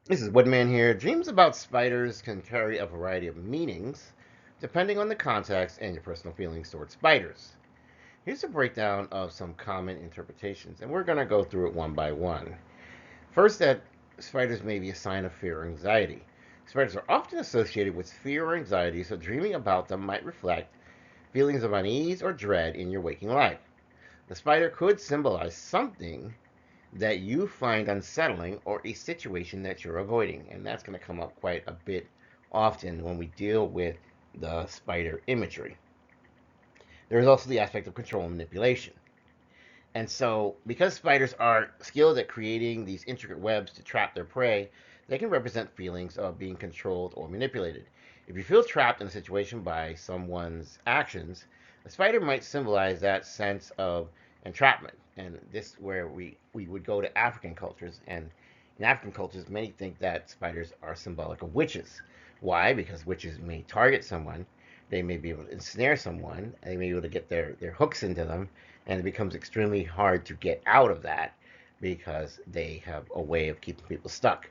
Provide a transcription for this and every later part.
This is Woodman here. Dreams about spiders can carry a variety of meanings depending on the context and your personal feelings towards spiders. Here's a breakdown of some common interpretations, and we're going to go through it one by one. First, that spiders may be a sign of fear or anxiety. Spiders are often associated with fear or anxiety, so dreaming about them might reflect feelings of unease or dread in your waking life. The spider could symbolize something that you find unsettling or a situation that you're avoiding. And that's going to come up quite a bit often when we deal with the spider imagery. There is also the aspect of control and manipulation. And so, because spiders are skilled at creating these intricate webs to trap their prey, they can represent feelings of being controlled or manipulated. If you feel trapped in a situation by someone's actions, a spider might symbolize that sense of entrapment. And this is where we would go to African cultures. And in African cultures, many think that spiders are symbolic of witches. Why? Because witches may target someone, they may be able to ensnare someone, they may be able to get their hooks into them, and it becomes extremely hard to get out of that because they have a way of keeping people stuck.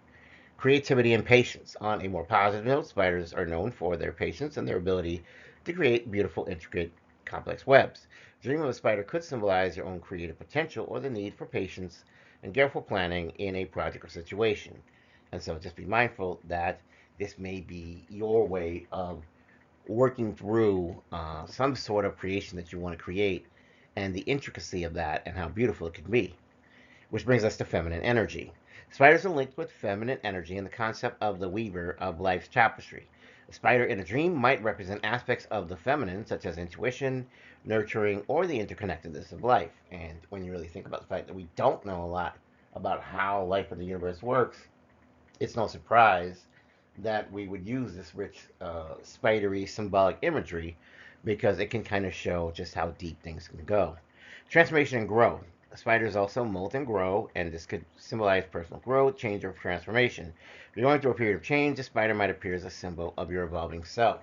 Creativity and patience. On a more positive note, spiders are known for their patience and their ability to create beautiful, intricate, complex webs. Dreaming of a spider could symbolize your own creative potential or the need for patience and careful planning in a project or situation. And so just be mindful that this may be your way of working through some sort of creation that you want to create and the intricacy of that and how beautiful it can be. Which brings us to feminine energy. Spiders are linked with feminine energy and the concept of the weaver of life's tapestry. A spider in a dream might represent aspects of the feminine, such as intuition, nurturing, or the interconnectedness of life. And when you really think about the fact that we don't know a lot about how life in the universe works, it's no surprise that we would use this rich, spidery, symbolic imagery because it can kind of show just how deep things can go. Transformation and growth. Spiders also molt and grow, and this could symbolize personal growth, change, or transformation. If you're going through a period of change, the spider might appear as a symbol of your evolving self.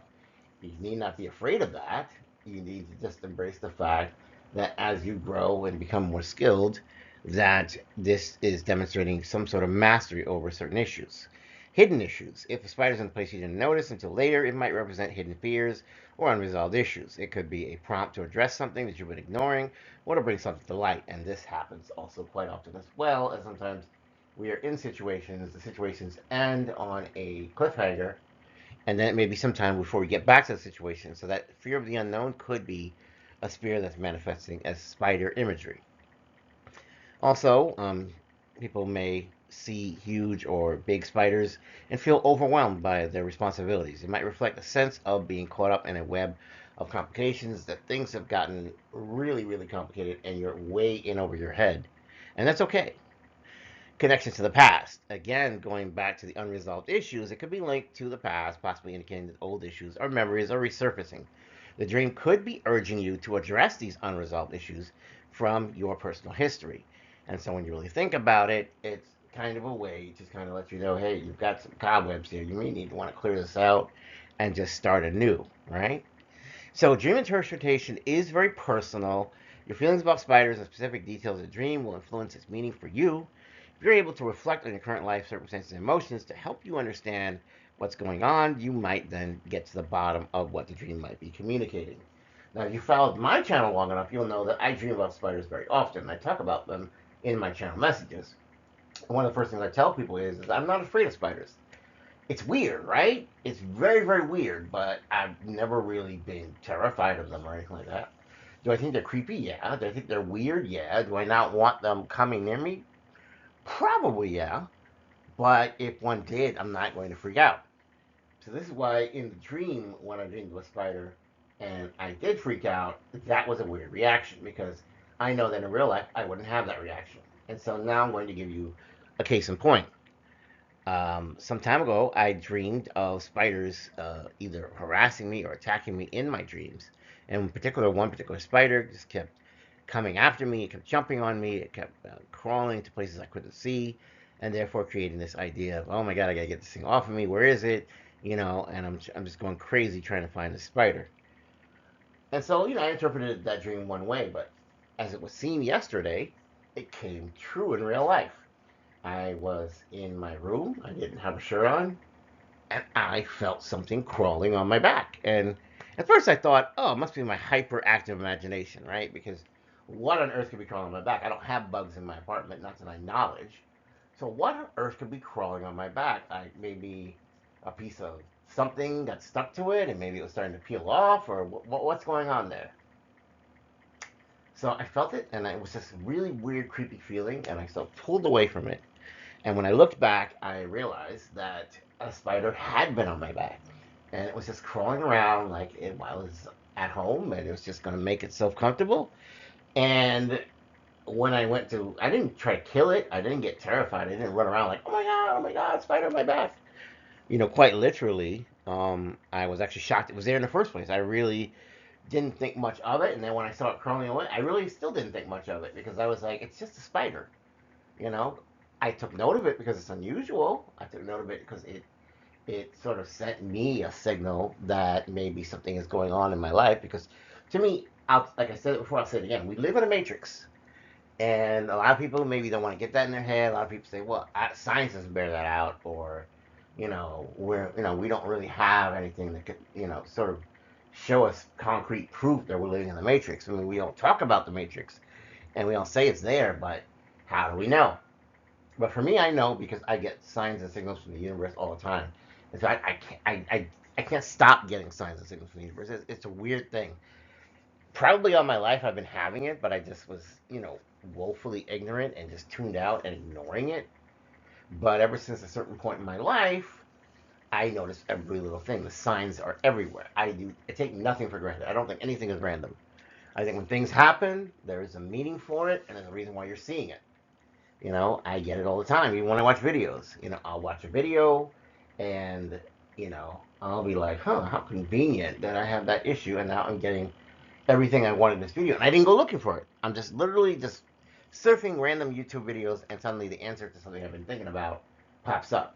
You need not be afraid of that. You need to just embrace the fact that as you grow and become more skilled, that this is demonstrating some sort of mastery over certain issues. Hidden issues. If a spider's in a place you didn't notice until later, it might represent hidden fears or unresolved issues. It could be a prompt to address something that you've been ignoring or to bring something to light. And this happens also quite often as well, as sometimes we are in situations, the situations end on a cliffhanger, and then it may be some time before we get back to the situation. So that fear of the unknown could be a spirit that's manifesting as spider imagery. Also, people may see huge or big spiders and feel overwhelmed by their responsibilities. It might reflect a sense of being caught up in a web of complications, that things have gotten really, really complicated and you're way in over your head. And that's okay. Connection to the past. Again, going back to the unresolved issues, it could be linked to the past, possibly indicating that old issues or memories are resurfacing. The dream could be urging you to address these unresolved issues from your personal history. And so when you really think about it, it's kind of a way to kind of let you know, hey, you've got some cobwebs here. You may need to want to clear this out and just start anew, right? So dream interpretation is very personal. Your feelings about spiders and specific details of the dream will influence its meaning for you. If you're able to reflect on your current life circumstances and emotions to help you understand what's going on, you might then get to the bottom of what the dream might be communicating. Now, if you followed my channel long enough, you'll know that I dream about spiders very often. I talk about them in my channel messages. One of the first things I tell people is I'm not afraid of spiders. It's weird, right? It's very, very weird, but I've never really been terrified of them or anything like that. Do I think they're creepy? Yeah. Do I think they're weird? Yeah. Do I not want them coming near me? Probably, yeah. But if one did, I'm not going to freak out. So this is why in the dream, when I dreamed of a spider and I did freak out, that was a weird reaction because I know that in real life I wouldn't have that reaction. And so now I'm going to give you a case in point. Some time ago, I dreamed of spiders either harassing me or attacking me in my dreams. And in particular, one particular spider just kept coming after me. It kept jumping on me. It kept crawling to places I couldn't see, and therefore creating this idea of, oh my God, I gotta get this thing off of me. Where is it? You know, and I'm just going crazy trying to find the spider. And so, I interpreted that dream one way, but as it was seen yesterday, it came true in real life. I was in my room. I didn't have a shirt on, and I felt something crawling on my back. And at first I thought, oh, it must be my hyperactive imagination, right? Because what on earth could be crawling on my back? I don't have bugs in my apartment, not to my knowledge. So what on earth could be crawling on my back? Maybe a piece of something got stuck to it, and maybe it was starting to peel off, or what's going on there? So I felt it, and it was this really weird, creepy feeling, and I felt pulled away from it. And when I looked back, I realized that a spider had been on my back, and it was just crawling around like while I was at home, and it was just going to make itself comfortable. And when I went to, I didn't try to kill it. I didn't get terrified. I didn't run around like, oh my god, spider on my back. Quite literally, I was actually shocked it was there in the first place. I really didn't think much of it, and then when I saw it crawling away, I really still didn't think much of it because I was like, it's just a spider. You know, I took note of it because it's unusual. I took note of it because it sort of sent me a signal that maybe something is going on in my life. Because to me, like I said before, I'll say it again. We live in a matrix, and a lot of people maybe don't want to get that in their head. A lot of people say, "Well, science doesn't bear that out," or we don't really have anything that could sort of show us concrete proof that we're living in the matrix. I mean, we don't talk about the matrix, and we don't say it's there, but how do we know? But for me, I know because I get signs and signals from the universe all the time. In fact, I can't stop getting signs and signals from the universe. It's a weird thing. Probably all my life I've been having it, but I just was, woefully ignorant and just tuned out and ignoring it. But ever since a certain point in my life, I notice every little thing. The signs are everywhere. I take nothing for granted. I don't think anything is random. I think when things happen, there is a meaning for it, and there's a reason why you're seeing it. I get it all the time. Even when I watch videos, I'll watch a video and, I'll be like, huh, how convenient that I have that issue and now I'm getting everything I wanted in this video. And I didn't go looking for it. I'm just literally just surfing random YouTube videos and suddenly the answer to something I've been thinking about pops up.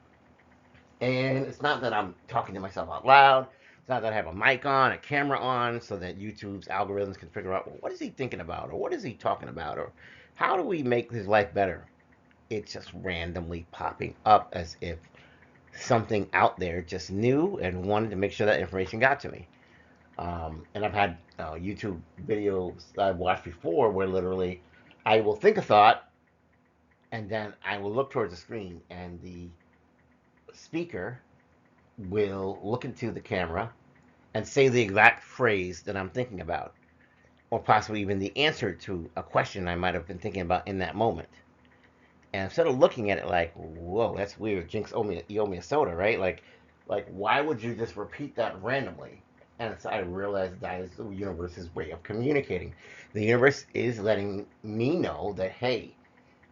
And it's not that I'm talking to myself out loud. It's not that I have a mic on, a camera on, so that YouTube's algorithms can figure out, well, what is he thinking about? Or what is he talking about? Or how do we make his life better? It's just randomly popping up as if something out there just knew and wanted to make sure that information got to me. And I've had YouTube videos I've watched before where literally I will think a thought and then I will look towards the screen and the speaker will look into the camera and say the exact phrase that I'm thinking about, or possibly even the answer to a question I might have been thinking about in that moment. And instead of looking at it like, whoa, that's weird, Jinx you owe me a soda, right? Like why would you just repeat that randomly? And so I realized that is the universe's way of communicating. The universe is letting me know that, hey,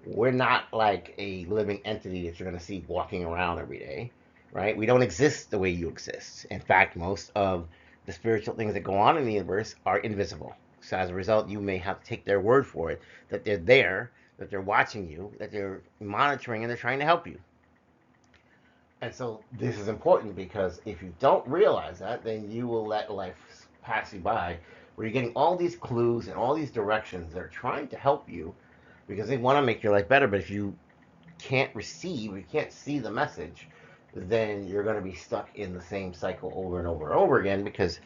we're not like a living entity that you're going to see walking around every day, right? We don't exist the way you exist. In fact, most of the spiritual things that go on in the universe are invisible. So as a result, you may have to take their word for it that they're there, that they're watching you, that they're monitoring, and they're trying to help you. And so this is important because if you don't realize that, then you will let life pass you by, where you're getting all these clues and all these directions that are trying to help you because they want to make your life better. But if you can't receive, you can't see the message, then you're going to be stuck in the same cycle over and over and over again because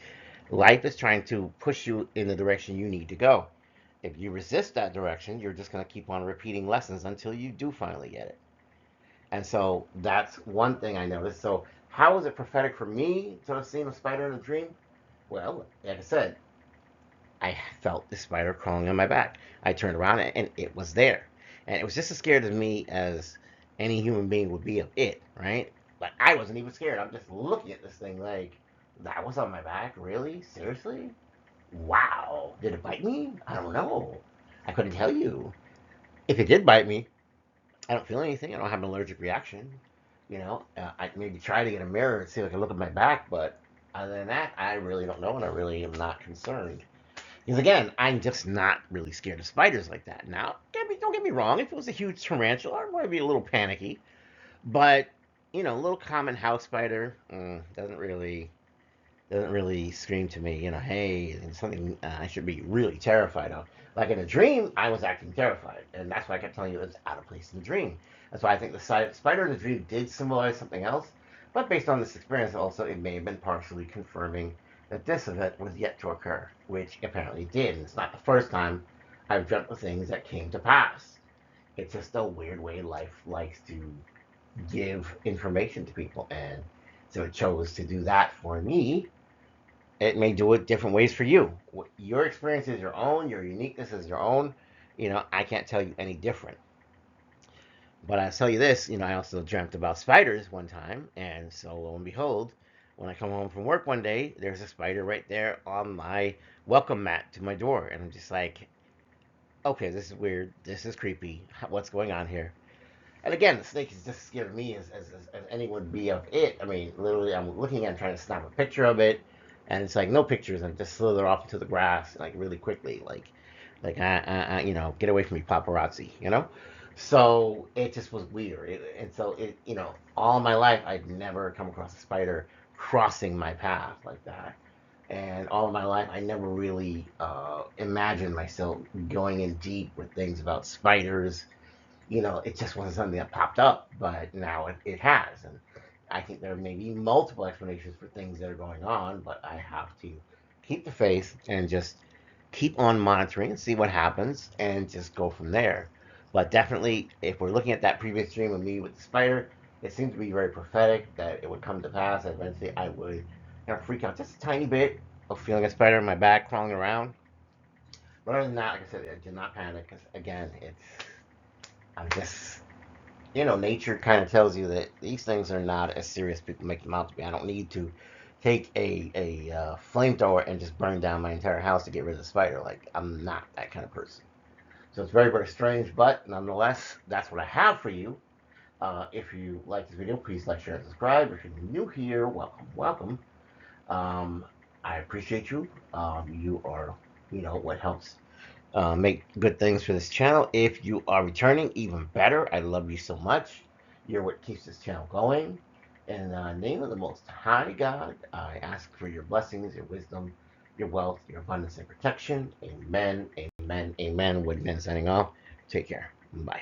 life is trying to push you in the direction you need to go. If you resist that direction, you're just going to keep on repeating lessons until you do finally get it. And so that's one thing I noticed. So how was it prophetic for me to have seen a spider in a dream? Well, like I said, I felt the spider crawling on my back. I turned around and it was there. And it was just as scared of me as any human being would be of it, right? Like I wasn't even scared. I'm just looking at this thing like, that was on my back? Really? Seriously? Wow. Did it bite me? I don't know. I couldn't tell you. If it did bite me, I don't feel anything. I don't have an allergic reaction. I maybe try to get a mirror and see if I can look at my back, but other than that, I really don't know, and I really am not concerned. Because again, I'm just not really scared of spiders like that. Now, don't get me wrong. If it was a huge tarantula, I might be a little panicky. But a little common house spider doesn't really. doesn't really scream to me, hey, it's something I should be really terrified of. Like in a dream, I was acting terrified, and that's why I kept telling you it's out of place in the dream. That's why I think the spider in the dream did symbolize something else, but based on this experience, also it may have been partially confirming that this event was yet to occur, which apparently did. And it's not the first time I've dreamt of things that came to pass. It's just a weird way life likes to give information to people, and so it chose to do that for me. It may do it different ways for you. Your experience is your own, your uniqueness is your own. I can't tell you any different. But I'll tell you this, I also dreamt about spiders one time, and so lo and behold, when I come home from work one day, there's a spider right there on my welcome mat to my door, and I'm just like, okay, this is weird, this is creepy, what's going on here? And again, the snake is just scared me as anyone would be of it. I mean, literally, I'm looking at it, trying to snap a picture of it, and it's like no pictures, and just slither off into the grass like really quickly, get away from me, paparazzi. So it just was weird, and so all my life I'd never come across a spider crossing my path like that, and all of my life I never really imagined myself going in deep with things about spiders. It just wasn't something that popped up, but now it has. And I think there may be multiple explanations for things that are going on, but I have to keep the faith and just keep on monitoring and see what happens and just go from there. But definitely, if we're looking at that previous dream of me with the spider, it seemed to be very prophetic that it would come to pass. That eventually, I would freak out just a tiny bit of feeling a spider in my back crawling around. But other than that, like I said, I did not panic because again, I'm just nature kind of tells you that these things are not as serious as people make them out to be. I don't need to take a flamethrower and just burn down my entire house to get rid of the spider. Like, I'm not that kind of person. So it's very, very strange, but nonetheless, that's what I have for you. If you like this video, please like, share, and subscribe. If you're new here, welcome, welcome. Um, I appreciate you. You are, what helps make good things for this channel. If you are returning, even better. I love you so much. You're what keeps this channel going. In the name of the Most High God, I ask for your blessings, your wisdom, your wealth, your abundance, and protection. Amen, amen, amen. Woodman signing off. Take care. Bye.